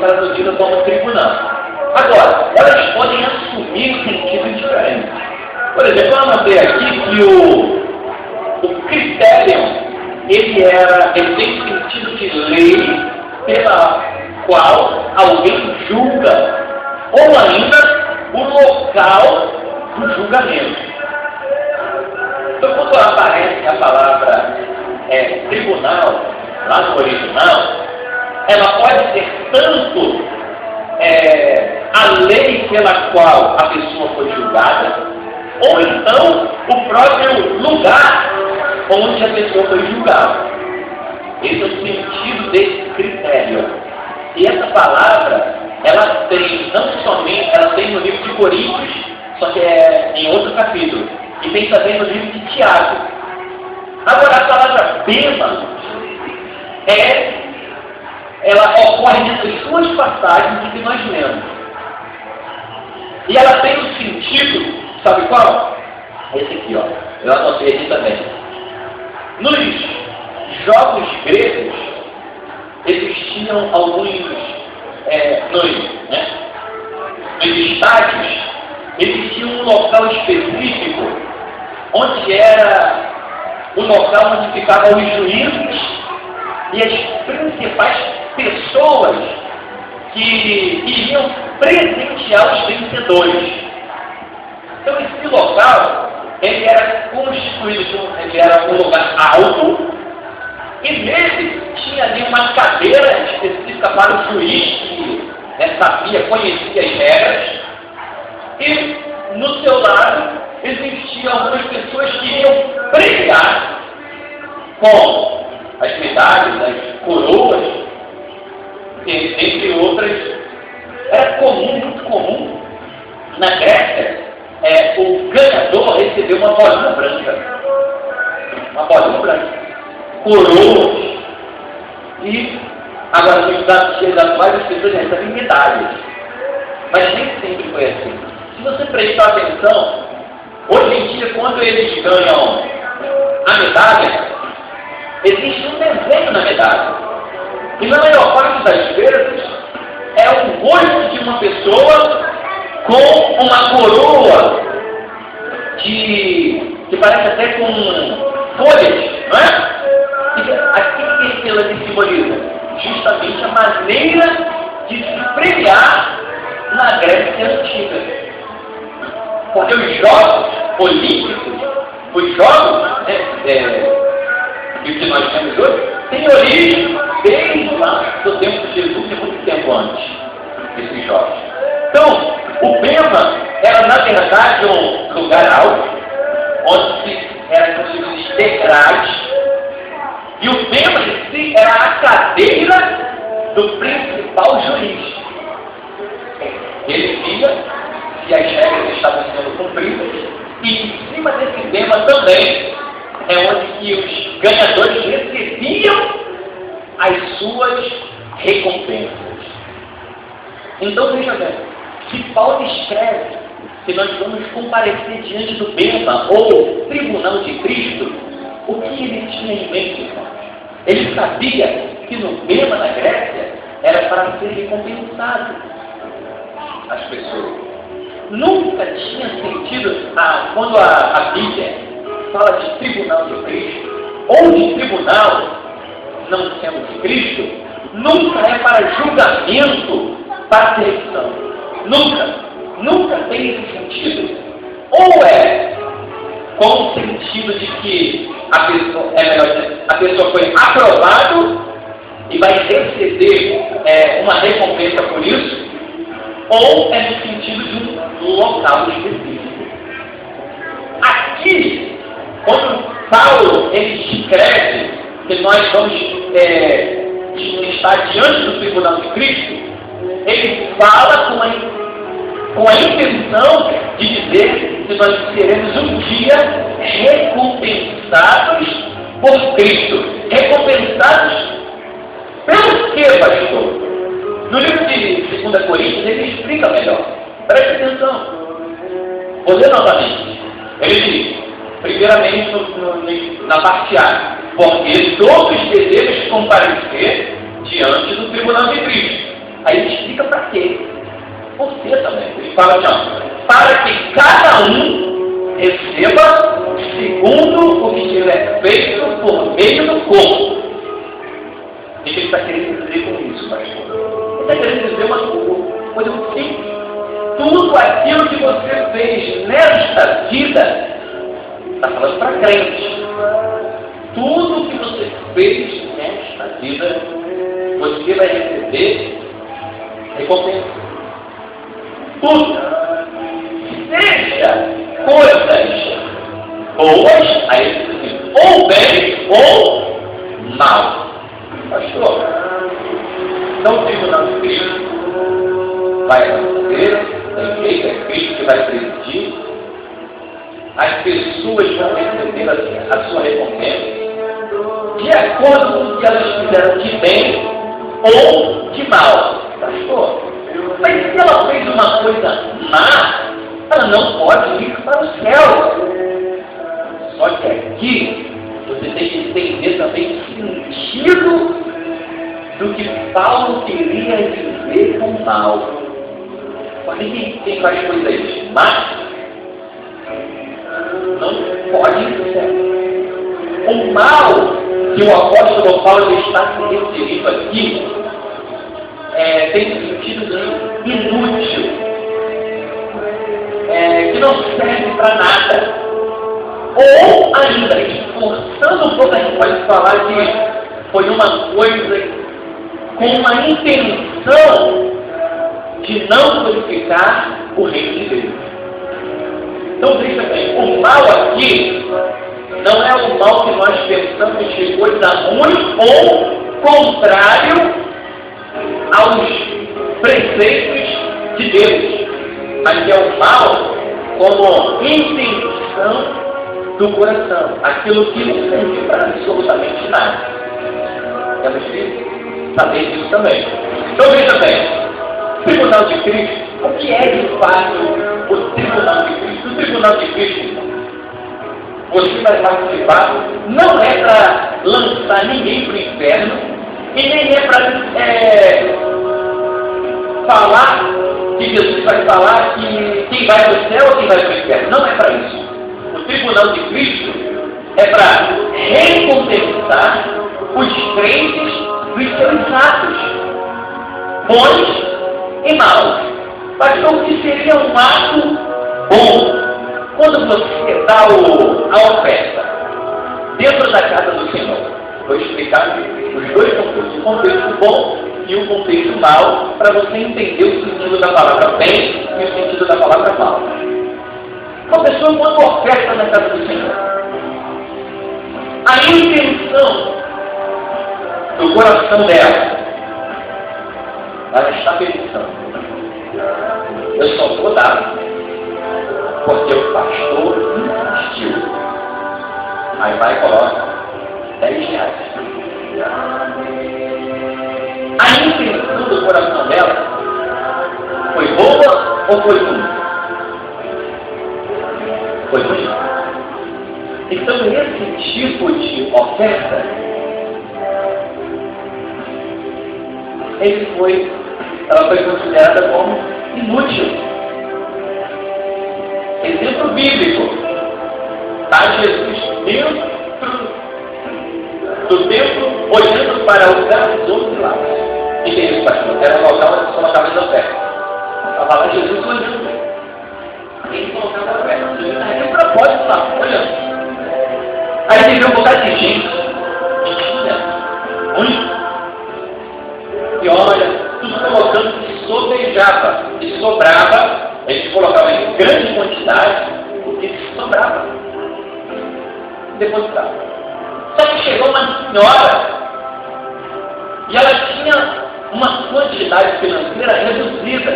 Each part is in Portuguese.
traduzida como tribunal. Agora, elas podem assumir sentidos diferentes. Por exemplo, eu anotei aqui que o critério, ele tem sentido de lei pela qual alguém julga, ou ainda o local do julgamento. Então, quando aparece a palavra tribunal, lá no original, ela pode ser tanto a lei pela qual a pessoa foi julgada, ou então o próprio lugar onde a pessoa foi julgada. Esse é o sentido desse critério. E essa palavra, ela tem não somente, ela tem no livro de Coríntios, só que é em outro capítulo, e tem também no livro de Tiago. Agora, a palavra bema, ela ocorre nessas duas passagens que nós lemos. E ela tem um sentido, sabe qual? Esse aqui, ó. Eu anotei aqui também. Nos jogos gregos, existiam alguns nos estádios, existia um local específico onde era o local onde ficavam os juízes e as principais pessoas que iriam presentear os vencedores. Então esse local, ele era constituído, ele era um lugar alto, e nele tinha ali uma cadeira específica para o juiz, que sabia, conhecia as regras, e no seu lado existiam algumas pessoas que iriam premiar com as medalhas, as coroas, entre outras. Era comum, muito comum, na Grécia, o ganhador recebeu uma bolinha branca. Uma bolinha branca. Coroas. E agora, nos dias atuais, as pessoas recebem medalhas. Mas nem sempre foi assim. Se você prestar atenção, hoje em dia, quando eles ganham a medalha, existe um desenho na medalha. E na maior parte das vezes, é o rosto de uma pessoa com uma coroa que parece até com folhas, não é? Aquilo que ela simboliza? Justamente a maneira de se premiar na Grécia Antiga. Porque os Jogos Olímpicos, os Jogos que nós temos hoje, têm origem desde lá do tempo de Jesus e muito tempo antes desses Jogos. Então, o bema era, na verdade, um lugar alto, onde era construído degraus, e o bema em si era a cadeira do principal juiz. Ele via se as regras estavam sendo cumpridas, e em cima desse bema também é onde que os ganhadores recebiam as suas recompensas. Então, veja bem, se Paulo escreve que nós vamos comparecer diante do bema ou tribunal de Cristo, o que ele tinha em mente, irmãos? Ele sabia que no bema na Grécia era para ser recompensado as pessoas. Nunca tinha sentido, quando a Bíblia fala de tribunal de Cristo, ou de tribunal não sendo de Cristo, nunca é para julgamento, para seleção. Nunca tem esse sentido. Ou é com o sentido de que a pessoa foi aprovada e vai receber uma recompensa por isso, ou é no sentido de um local específico. Aqui, quando Paulo ele escreve que nós vamos estar diante do tribunal de Cristo, ele fala com a intenção de dizer que nós seremos um dia recompensados por Cristo. Recompensados pelo quê, pastor? No livro de 2 Coríntios, ele explica melhor. Preste atenção. Vou ler novamente. Ele diz, primeiramente na parte A, porque todos devemos comparecer diante do tribunal de Cristo. Aí significa para quê? Você também. Ele fala assim, ó, para que cada um receba segundo o que tiver feito por meio do corpo. O que ele está querendo dizer com isso, pastor? Ele está querendo dizer uma coisa muito simples. Tudo aquilo que você fez nesta vida, está falando para crente, tudo que você fez nesta vida, você vai receber recompensa. Tudo. Seja coisas boas, aí ele diz assim, ou bem ou mal. Pastor, então o tribunal de Cristo vai acontecer, tem jeito, é Cristo que vai presidir, as pessoas vão receber a sua recompensa de acordo com o que elas fizeram de bem ou de mal. Pastor, mas se ela fez uma coisa má, ela não pode ir para o céu. Só que aqui você tem que entender também o sentido do que Paulo queria dizer com mal. Porque quem faz coisas más não pode ir para o céu. O mal que o apóstolo Paulo está se referindo aqui tem o sentido de inútil, que não serve para nada. Ou ainda, esforçando um pouco, a gente pode falar que foi uma coisa com uma intenção de não glorificar o reino de Deus. Então veja bem, o mal aqui não é o mal que nós pensamos de coisa ruim ou contrário aos preceitos de Deus, mas é o mal como intenção do coração, aquilo que não serve para absolutamente nada. Temos que saber disso também. Então veja bem, o tribunal de Cristo, o que é de fato o tribunal de Cristo? O tribunal de Cristo, você vai participar, não é para lançar ninguém para o inferno, e nem é para falar que Jesus vai falar que quem vai para o céu ou quem vai para o inferno. Não é para isso. O tribunal de Cristo é para recompensar os crentes dos seus atos, bons e maus. Pastor, o que seria um ato bom? Quando você dá a oferta dentro da casa do Senhor. Vou explicar os dois contextos, o contexto bom e o contexto mal, para você entender o sentido da palavra bem e o sentido da palavra mal. Uma pessoa manda oferta na casa do Senhor. A intenção do coração dela, ela está pensando, eu só vou dar porque o pastor insistiu. Aí vai e coloca R$10. A intenção do coração dela foi boa ou foi ruim? Foi ruim. Então esse tipo de oferta, ela foi considerada como inútil. Exemplo bíblico. Está Jesus dentro do templo, olhando para o lugar dos outros lados. E que é isso, pastor? Era o local onde se colocava as ofertas. Estava lá Jesus olhando. Ele colocava a oferta. Jesus está de propósito lá, olhando. Aí ele viu um bocado de gente. Muito. E olha, tudo colocando que sobejava, que sobrava. Eles colocavam em grande quantidade o que sobrava. Depositava. Só que chegou uma senhora e ela tinha uma quantidade financeira reduzida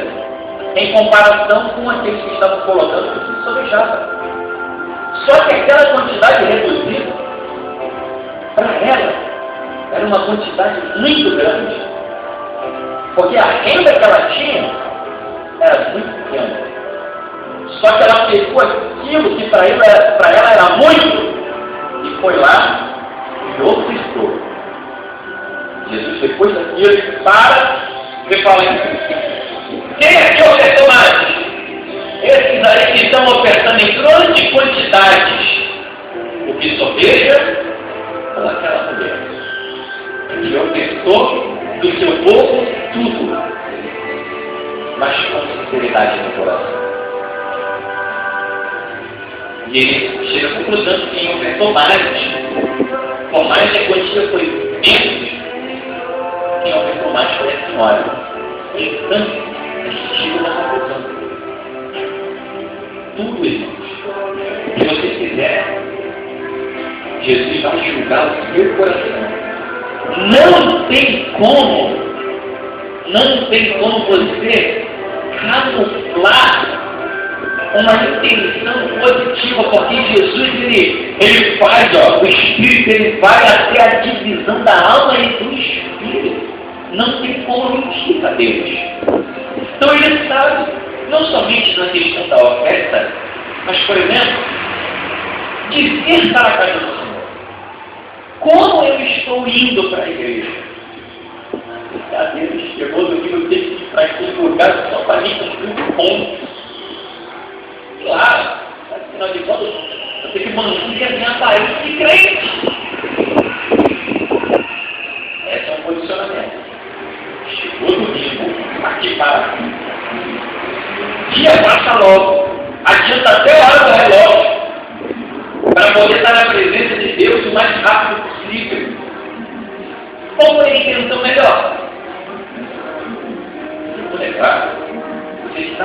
em comparação com aqueles que estavam colocando o que sobejava. Só que aquela quantidade reduzida, para ela, era uma quantidade muito grande. Porque a renda que ela tinha era muito pequena. Só que ela pegou aquilo que para ela era muito e foi lá e ofertou. Jesus, depois daquilo, para Você fala, quem aqui ofertou mais? Esses aí que estão ofertando em grandes quantidades, o que só veja ou aquela mulher que ofertou do seu povo tudo, mas com sinceridade no coração. E ele chega à conclusão que quem ofertou mais, por mais que a quantia foi menos, quem ofertou mais foi a senhora. Portanto, ele chega na conclusão. Tudo, irmãos, que você fizer, Jesus vai julgar o seu coração. Não tem como você camuflar uma intenção positiva, porque Jesus, ele faz, o Espírito, ele vai até a divisão da alma e do Espírito. Não tem como mentir a Deus. Então ele sabe, não somente na questão da oferta, mas, por exemplo, dizer para a casa do Senhor, como eu estou indo para a igreja? A Deus chegou do que eu tenho que ir para aquele lugar só para mim cumprir um ponto. Claro, afinal de contas, eu tenho que manter a minha aparência de crente. Esse é um posicionamento. Chegou domingo, aqui para. Dia passa logo, adianta até a hora do relógio, para poder estar na presença de Deus o mais rápido possível. Como ele tentou melhor? Você está